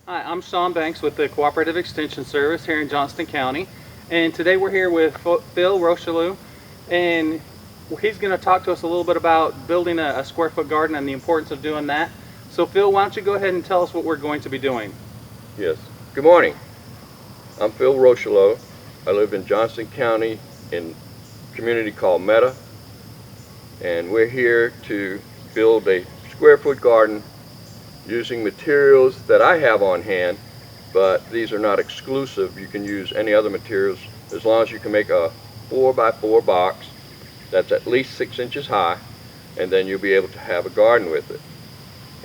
Hi, I'm Shawn Banks with the Cooperative Extension Service here in Johnston County, and today we're here with Phil Rocheleau, and he's going to talk to us a little bit about building a square foot garden and the importance of doing that. So Phil, why don't you go ahead and tell us what we're going to be doing? Yes. Good morning. I'm Phil Rocheleau. I live in Johnston County in a community called Meta, and we're here to build a square foot garden using materials that I have on hand, but these are not exclusive. You can use any other materials as long as you can make a 4x4 box that's at least 6 inches high, and then you'll be able to have a garden with it.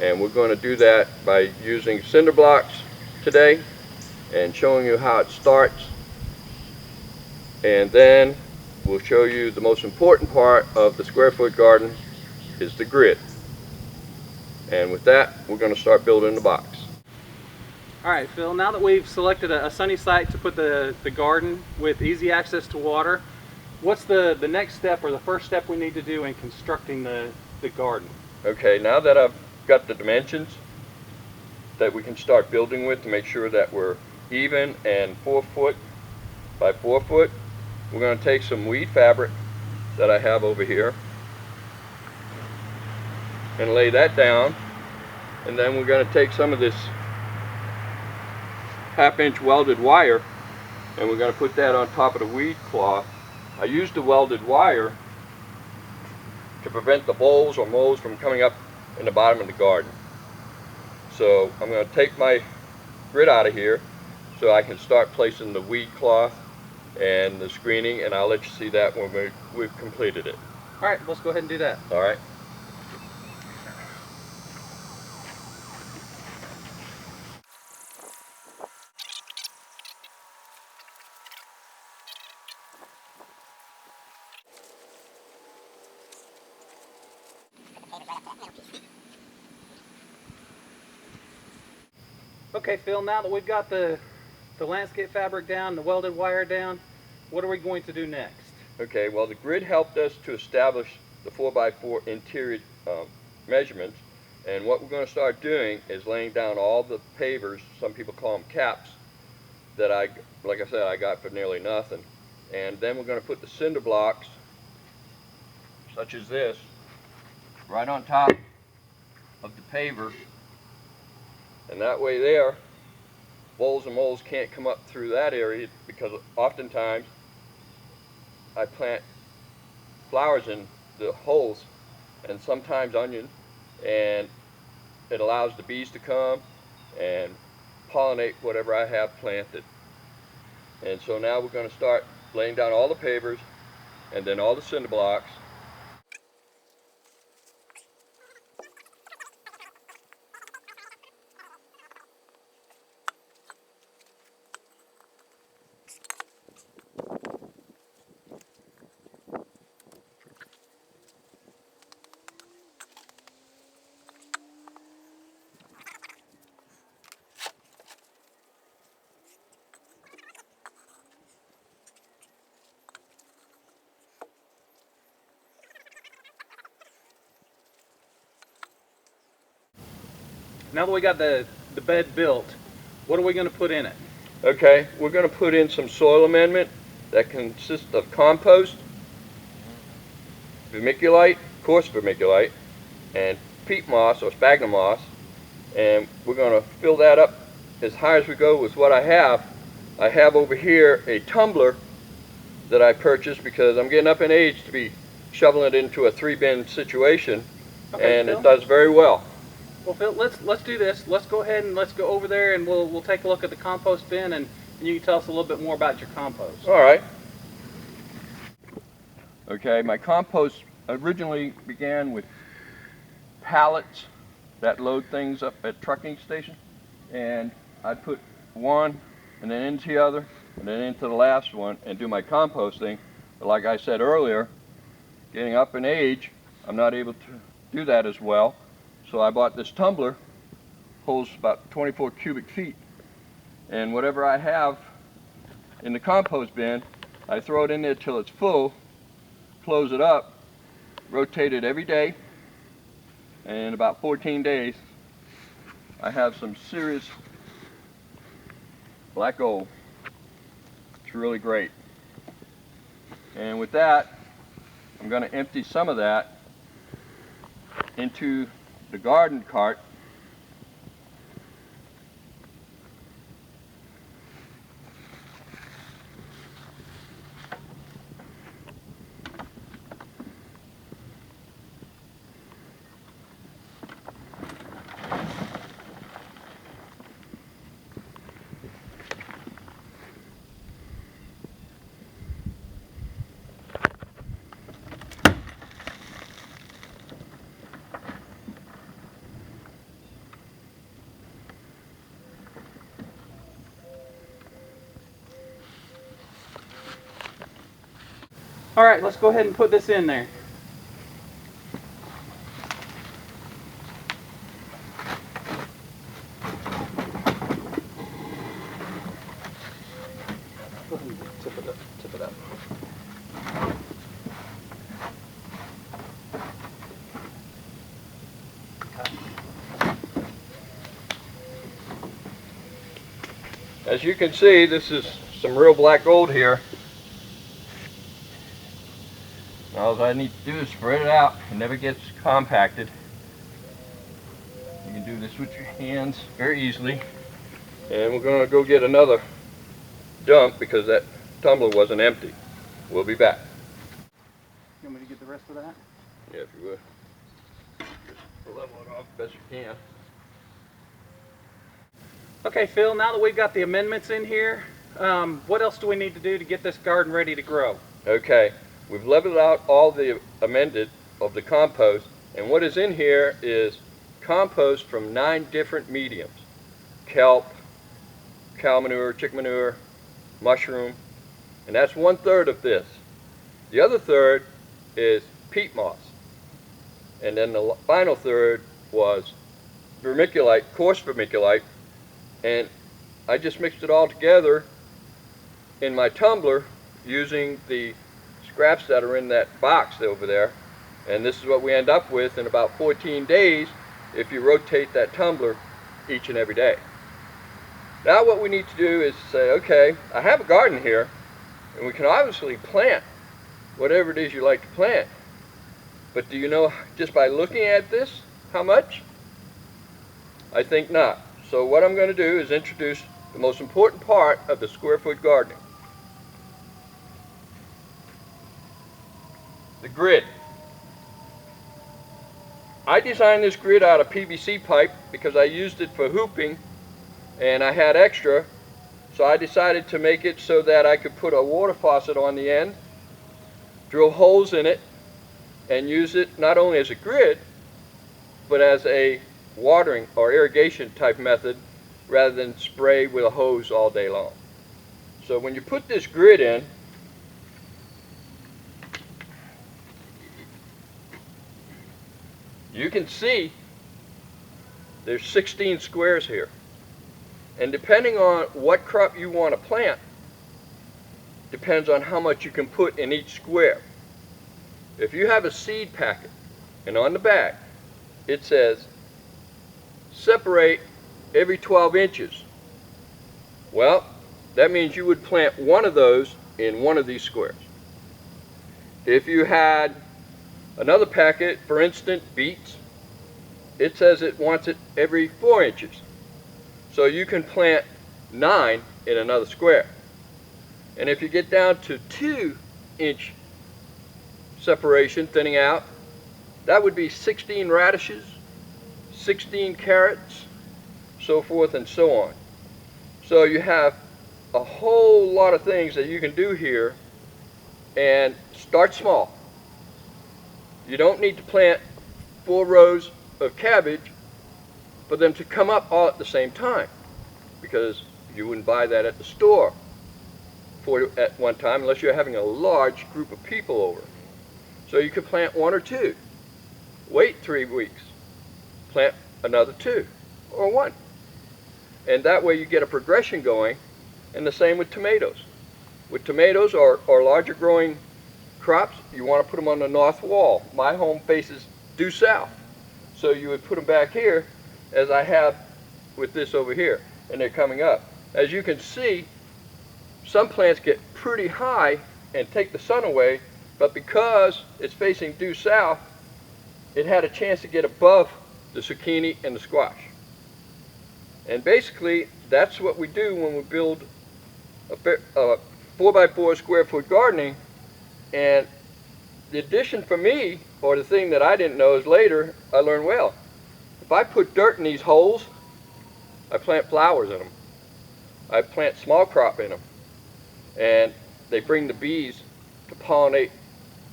And we're going to do that by using cinder blocks today and showing you how it starts, and then we'll show you the most important part of the square foot garden is the grid. And with that, we're going to start building the box. Alright Phil, now that we've selected a sunny site to put the garden with easy access to water, what's the next step or the first step we need to do in constructing the garden? Okay, now that I've got the dimensions that we can start building with to make sure that we're even and 4 foot by 4 foot, we're going to take some weed fabric that I have over here and lay that down, and then we're going to take some of this 1/2 inch welded wire and we're going to put that on top of the weed cloth. I used the welded wire to prevent the voles or moles from coming up in the bottom of the garden. So I'm going to take my grid out of here so I can start placing the weed cloth and the screening, and I'll let you see that when we've completed it. Alright, let's go ahead and do that. Alright. Okay Phil, now that we've got the landscape fabric down, the welded wire down, what are we going to do next? Okay, well, the grid helped us to establish the 4x4 interior measurements, and what we're going to start doing is laying down all the pavers, some people call them caps, that like I said, I got for nearly nothing. And then we're going to put the cinder blocks, such as this, right on top of the paver, and that way there, voles and moles can't come up through that area, because oftentimes I plant flowers in the holes and sometimes onions, and it allows the bees to come and pollinate whatever I have planted. And so now we're going to start laying down all the pavers and then all the cinder blocks. Now that we got the bed built, what are we going to put in it? Okay, we're going to put in some soil amendment that consists of compost, vermiculite, coarse vermiculite, and peat moss or sphagnum moss, and we're going to fill that up as high as we go with what I have. I have over here a tumbler that I purchased because I'm getting up in age to be shoveling it into a 3-bin situation, Okay, and Phil? it does very well. Well, Phil, let's do this. Let's go ahead and let's go over there and we'll take a look at the compost bin, and you can tell us a little bit more about your compost. All right. Okay, my compost originally began with pallets that load things up at trucking station, and I'd put one and then into the other and then into the last one and do my composting. But like I said earlier, getting up in age, I'm not able to do that as well. So I bought this tumbler, holds about 24 cubic feet, and whatever I have in the compost bin, I throw it in there till it's full, close it up, rotate it every day, and in about 14 days I have some serious black gold. It's really great. And with that, I'm going to empty some of that into the garden cart. All right, let's go ahead and put this in there. Go ahead and tip it up, tip it up. As you can see, this is some real black gold here. All I need to do is spread it out. It never gets compacted. You can do this with your hands very easily. And we're going to go get another dump because that tumbler wasn't empty. We'll be back. You want me to get the rest of that? Yeah, if you would. Just level it off best you can. Okay, Phil, now that we've got the amendments in here, what else do we need to do to get this garden ready to grow? Okay. We've leveled out all the amended of the compost, and what is in here is compost from 9 different mediums. Kelp, cow manure, chick manure, mushroom, and that's 1/3 of this. The other third is peat moss, and then the final third was vermiculite, coarse vermiculite, and I just mixed it all together in my tumbler using the scraps that are in that box over there, and this is what we end up with in about 14 days if you rotate that tumbler each and every day. Now what we need to do is say, okay, I have a garden here, and we can obviously plant whatever it is you like to plant, but do you know just by looking at this how much? I think not. So what I'm going to do is introduce the most important part of the square foot gardening. The grid. I designed this grid out of PVC pipe because I used it for hooping and I had extra, so I decided to make it so that I could put a water faucet on the end, drill holes in it, and use it not only as a grid but as a watering or irrigation type method rather than spray with a hose all day long. So when you put this grid in, you can see there's 16 squares here. And depending on what crop you want to plant, depends on how much you can put in each square. If you have a seed packet, and on the back it says, separate every 12 inches. Well, that means you would plant one of those in one of these squares. If you had another packet, for instance, beets, it says it wants it every 4 inches. So you can plant 9 in another square. And if you get down to 2-inch separation, thinning out, that would be 16 radishes, 16 carrots, so forth and so on. So you have a whole lot of things that you can do here, and start small. You don't need to plant 4 rows of cabbage for them to come up all at the same time, because you wouldn't buy that at the store at one time unless you're having a large group of people over. So you could plant 1 or 2, wait 3 weeks, plant another 2 or 1, and that way you get a progression going. And the same with tomatoes. With tomatoes or larger growing crops, you want to put them on the north wall. My home faces due south, so you would put them back here as I have with this over here, and they're coming up. as you can see, some plants get pretty high and take the sun away, but because it's facing due south, it had a chance to get above the zucchini and the squash. And basically, that's what we do when we build a 4x4 square foot gardening. And the addition for me, or the thing that I didn't know is later, I learned, well, if I put dirt in these holes, I plant flowers in them. I plant small crop in them. And they bring the bees to pollinate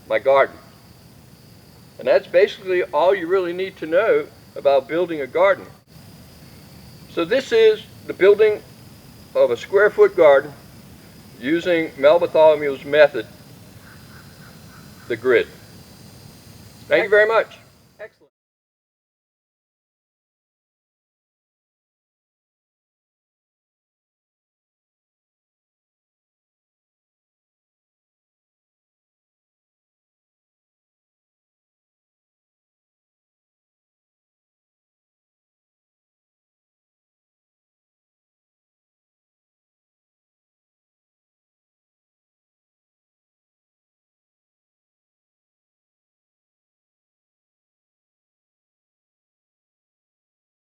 my garden. And that's basically all you really need to know about building a garden. So this is the building of a square foot garden using Mel Bartholomew's method, the grid. Thank you very much.